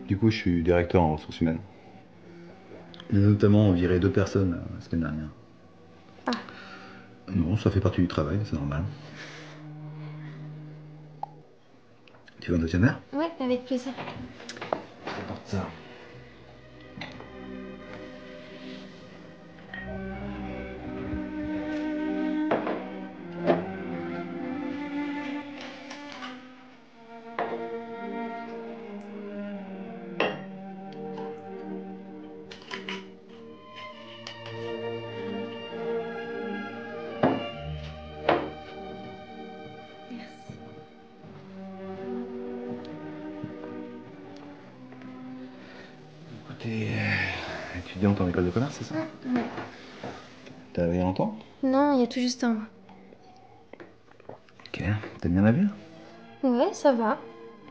Du coup, je suis directeur en ressources humaines. J'ai notamment viré 2 personnes la semaine dernière. Ah. Non, ça fait partie du travail, c'est normal. Tu veux un deuxième verre? Ouais, avec plaisir. Je t'apporte ça. T'es étudiante en école de commerce, c'est ça? Ouais. T'as travaillé longtemps? Non, il y a tout juste un mois. Ok, t'aimes bien la ville? Ouais, ça va.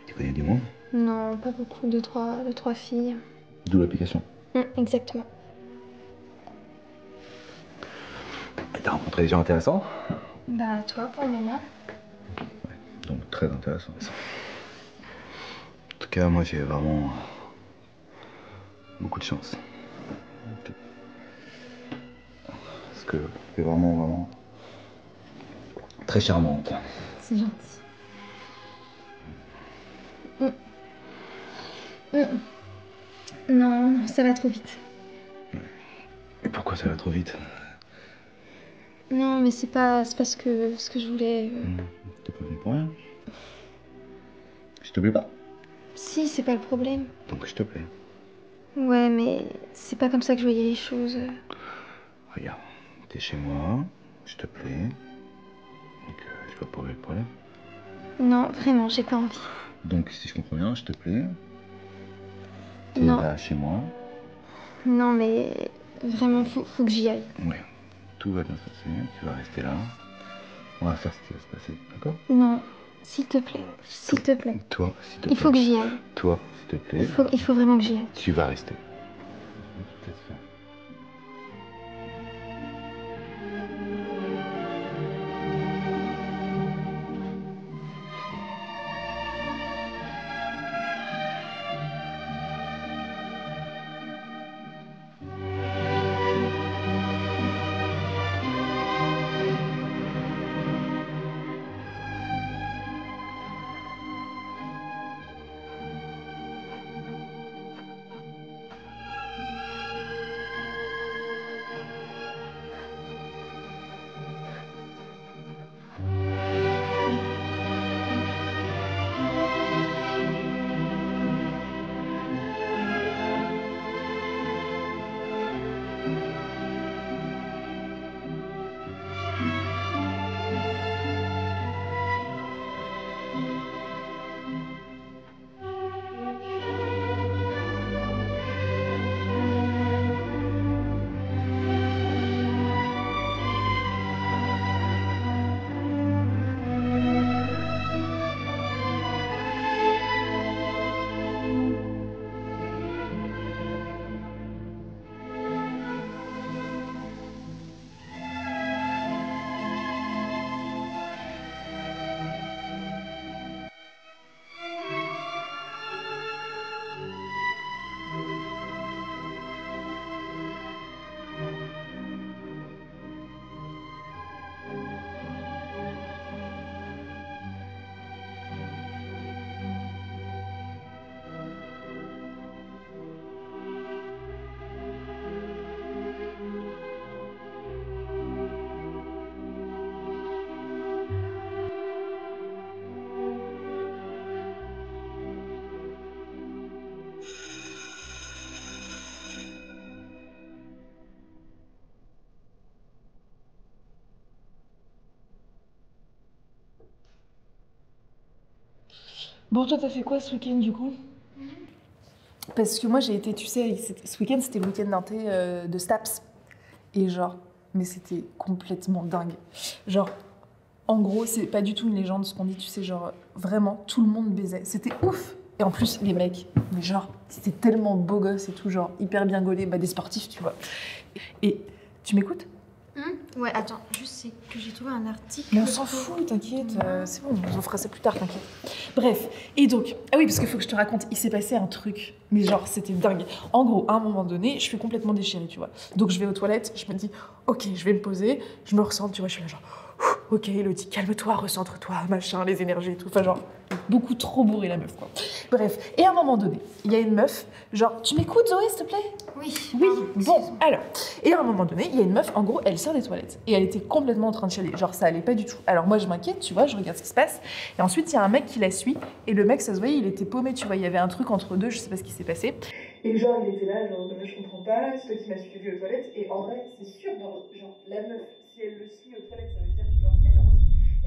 Tu connais du monde? Non, pas beaucoup, deux, trois filles. D'où l'application. Exactement. T'as rencontré des gens intéressants? Bah, toi, pour le moment. Ouais, donc très intéressant. En tout cas, moi j'ai vraiment beaucoup de chance. Parce que t'es vraiment très charmante. C'est gentil. Non, ça va trop vite. Et pourquoi ça va trop vite? Non, mais c'est pas ce que je voulais. T'es pas venu pour rien. Je te plais pas? Si, c'est pas le problème. Donc je te plais. Ouais, mais c'est pas comme ça que je voyais les choses. Regarde, t'es chez moi, je te plais. Donc je vois pas où est le problème. Non, vraiment, j'ai pas envie. Donc si je comprends bien, je te plais. T'es Non. là chez moi. Non, mais vraiment, faut que j'y aille. Ouais, tout va bien se passer, tu vas rester là. On va faire ce qui va se passer, d'accord? Non, s'il te plaît. S'il te plaît. Toi, s'il te plaît. Il faut que j'y aille. Toi, s'il te plaît. Il faut vraiment que j'y aille. Tu vas rester. Peut-être faire. Bon, toi, t'as fait quoi ce week-end du coup? Parce que moi, j'ai été, tu sais, ce week-end, c'était le week-end d'inté de STAPS. Et genre, mais c'était complètement dingue. Genre, en gros, c'est pas du tout une légende ce qu'on dit, tu sais, genre, vraiment, tout le monde baisait. C'était ouf! Et en plus, les mecs, mais genre, c'était tellement beau gosse et tout, genre, hyper bien gaulé, bah, des sportifs, tu vois. Et tu m'écoutes? Ouais, attends, juste c'est que j'ai trouvé un article. Mais on s'en fout, t'inquiète. C'est bon, on fera ça plus tard, t'inquiète. Bref, et donc, ah oui, parce qu'il faut que je te raconte, il s'est passé un truc, mais genre, c'était dingue. En gros, à un moment donné, je suis complètement déchirée, tu vois. Donc, je vais aux toilettes, je me dis, ok, je vais me poser, je me ressens, tu vois, je suis là genre, ok, Elodie, calme-toi, recentre-toi, machin, les énergies et tout. Enfin, genre, beaucoup trop bourrée la meuf, quoi. Bref, et à un moment donné, il y a une meuf, genre, tu m'écoutes, Zoé, s'il te plaît? Oui. Oui, bon, alors. Et à un moment donné, il y a une meuf, en gros, elle sort des toilettes. Et elle était complètement en train de chialer. Genre, ça allait pas du tout. Alors moi, je m'inquiète, tu vois, je regarde ce qui se passe. Et ensuite, il y a un mec qui la suit. Et le mec, ça se voyait, il était paumé, tu vois. Il y avait un truc entre deux, je sais pas ce qui s'est passé. Et genre, il était là, genre, je comprends pas, c'est toi qui m'as suivi aux toilettes. Et en vrai, c'est sûr, genre, la meuf, si elle le suit aux toilettes, ça veut dire que, genre,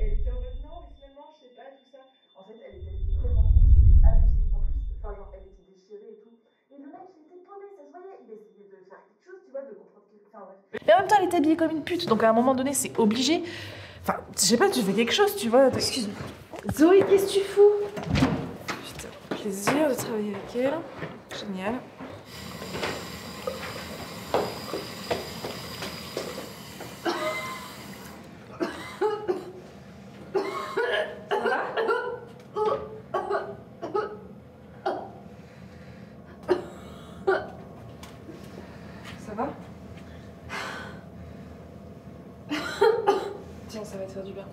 elle était en mode, non, mais finalement, je sais pas, tout ça. En fait, elle était tellement courte, c'était abusé. En plus, enfin, genre, elle était déchirée et tout. Et le mec, il était paumé, ça se voyait. Il essayait de faire quelque chose, tu vois, de comprendre quelque chose. Enfin, bref. Mais en même temps, elle était habillée comme une pute, donc à un moment donné, c'est obligé. Enfin, je sais pas, tu fais quelque chose, tu vois. Excuse-moi. Zoé, qu'est-ce que tu fous? Putain, plaisir de travailler avec elle. Génial. Ça va? Tiens, ça va te faire du bien.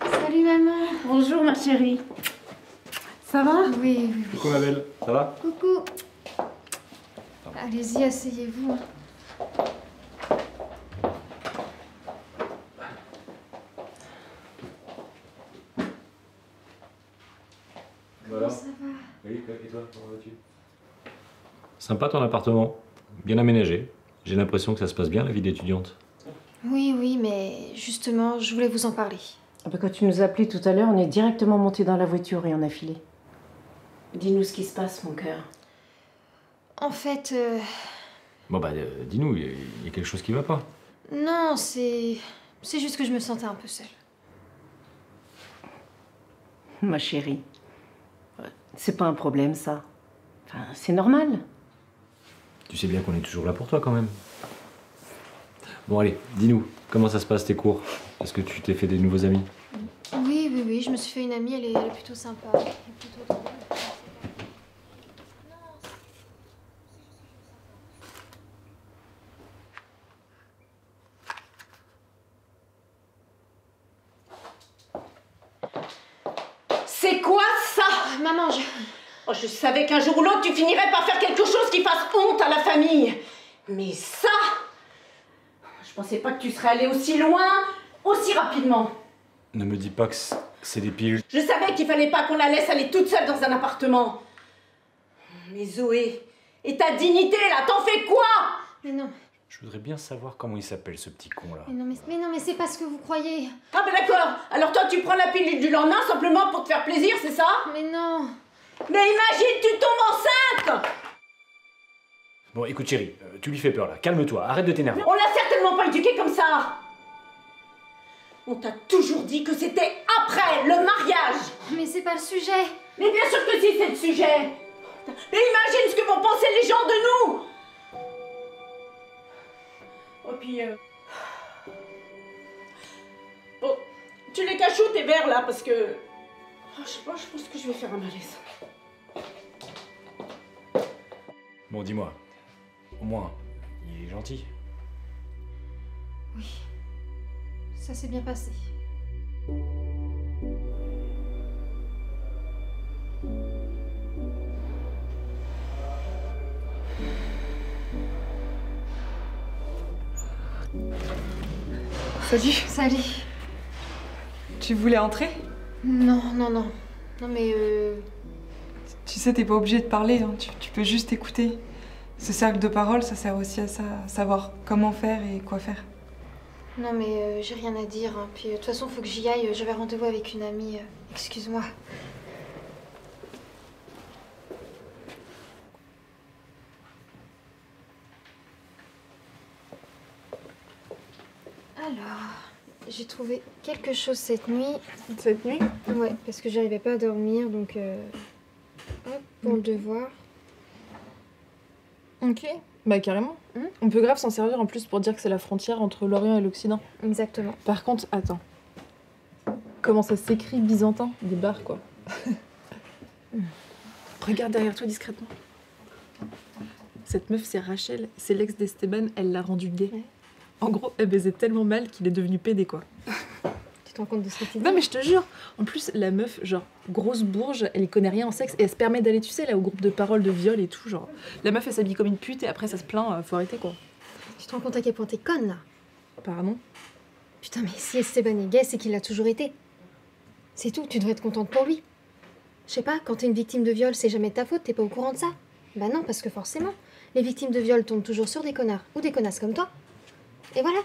Salut maman. Bonjour ma chérie. Ça va? Oui, oui, oui. Coucou ma belle, ça va? Coucou. Allez-y, asseyez-vous. Voilà. Ça va? Oui, et toi, comment vas-tu? Sympa ton appartement, bien aménagé. J'ai l'impression que ça se passe bien la vie d'étudiante. Oui, oui, mais justement, je voulais vous en parler. Ah bah, quand tu nous as appelés tout à l'heure, on est directement montés dans la voiture et on a filé. Dis-nous ce qui se passe, mon cœur. En fait, Bon bah dis-nous, il y a quelque chose qui va pas. non, c'est juste que je me sentais un peu seule. Ma chérie, c'est pas un problème ça. Enfin, c'est normal. Tu sais bien qu'on est toujours là pour toi quand même. Bon allez, dis-nous, comment ça se passe tes cours? Est-ce que tu t'es fait des nouveaux amis? Oui, oui, oui, je me suis fait une amie, elle est plutôt sympa. Elle est plutôt drôle. C'est quoi ça? Maman, Oh, je savais qu'un jour ou l'autre, tu finirais par faire quelque chose qui fasse honte à la famille. Mais ça, je pensais pas que tu serais allée aussi loin, aussi rapidement. Ne me dis pas que c'est des pilules. Je savais qu'il fallait pas qu'on la laisse aller toute seule dans un appartement. Mais Zoé, et ta dignité là, t'en fais quoi? Mais non, Je voudrais bien savoir comment il s'appelle ce petit con là. mais non, mais c'est pas ce que vous croyez. Ah ben d'accord, alors toi tu prends la pilule du lendemain simplement pour te faire plaisir, c'est ça? Mais non. Mais imagine, tu tombes enceinte! Bon écoute chérie, tu lui fais peur là, calme-toi, arrête de t'énerver. On l'a certainement pas éduquée comme ça! On t'a toujours dit que c'était après le mariage! Mais c'est pas le sujet. Mais bien sûr que si, c'est le sujet! Mais imagine ce que vont penser les gens de nous! Oh puis... Bon, tu les caches où tes verres là, parce que... Oh, je sais pas, je pense que je vais faire un malaise. Bon dis-moi, au moins, il est gentil. Oui. Ça s'est bien passé. Salut, Salut. tu voulais entrer? Non, non, non. Non, mais Tu sais, t'es pas obligé de parler, hein. Tu peux juste écouter. Ce cercle de parole, ça sert aussi à ça, à savoir comment faire et quoi faire. Non mais j'ai rien à dire. Hein. Puis de toute façon, faut que j'y aille. J'avais rendez-vous avec une amie. Excuse-moi. Alors, j'ai trouvé quelque chose cette nuit. Cette nuit? Ouais, parce que j'arrivais pas à dormir, donc hop, pour le devoir. Ok, bah carrément. On peut grave s'en servir en plus pour dire que c'est la frontière entre l'Orient et l'Occident. Exactement. Par contre, attends. Comment ça s'écrit byzantin? Des barres, quoi. Regarde derrière toi discrètement. Cette meuf, c'est Rachel, c'est l'ex d'Esteban, elle l'a rendu gay. Ouais. En gros, elle baisait tellement mal qu'il est devenu pédé, quoi. Tu te rends compte de ce que tu dis? Non mais je te jure, en plus la meuf, genre, grosse bourge, elle y connaît rien en sexe et elle se permet d'aller, tu sais, là au groupe de parole de viol et tout, genre. La meuf, elle s'habille comme une pute et après ça se plaint, faut arrêter, quoi. Tu te rends compte à quel point t'es conne, là? Pardon? Putain, mais si Esteban est gay, c'est qu'il l'a toujours été. C'est tout, tu devrais être contente pour lui. Je sais pas, quand t'es une victime de viol, c'est jamais de ta faute, t'es pas au courant de ça? Bah non, parce que forcément, les victimes de viol tombent toujours sur des connards ou des connasses comme toi. Et voilà.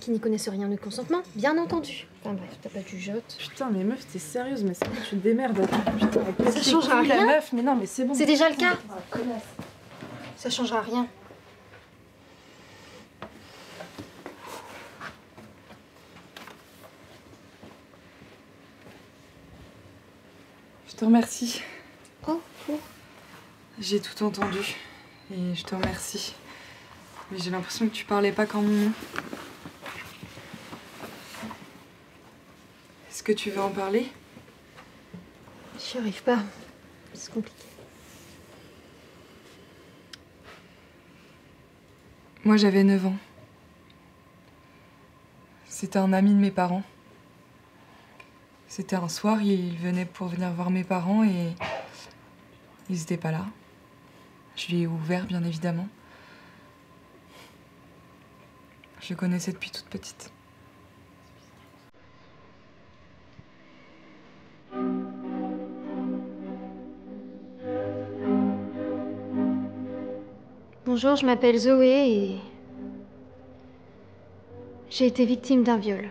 Qui n'y connaissent rien du consentement, bien entendu. Enfin bref, t'as pas du jote. Putain, mais meuf, t'es sérieuse, mais c'est bon, tu te démerdes. Putain, Ça changera la rien. meuf, mais non, mais c'est bon. C'est déjà le cas. Ça changera rien. Je te remercie. Oh, pour. J'ai tout entendu. Et je te remercie. Mais j'ai l'impression que tu parlais pas qu'en mon nom. Est-ce que tu veux en parler? J'y arrive pas. C'est compliqué. Moi, j'avais 9 ans. C'était un ami de mes parents. C'était un soir, il venait pour venir voir mes parents et ils étaient pas là. Je lui ai ouvert, bien évidemment. Je le connaissais depuis toute petite. Bonjour, je m'appelle Zoé et j'ai été victime d'un viol.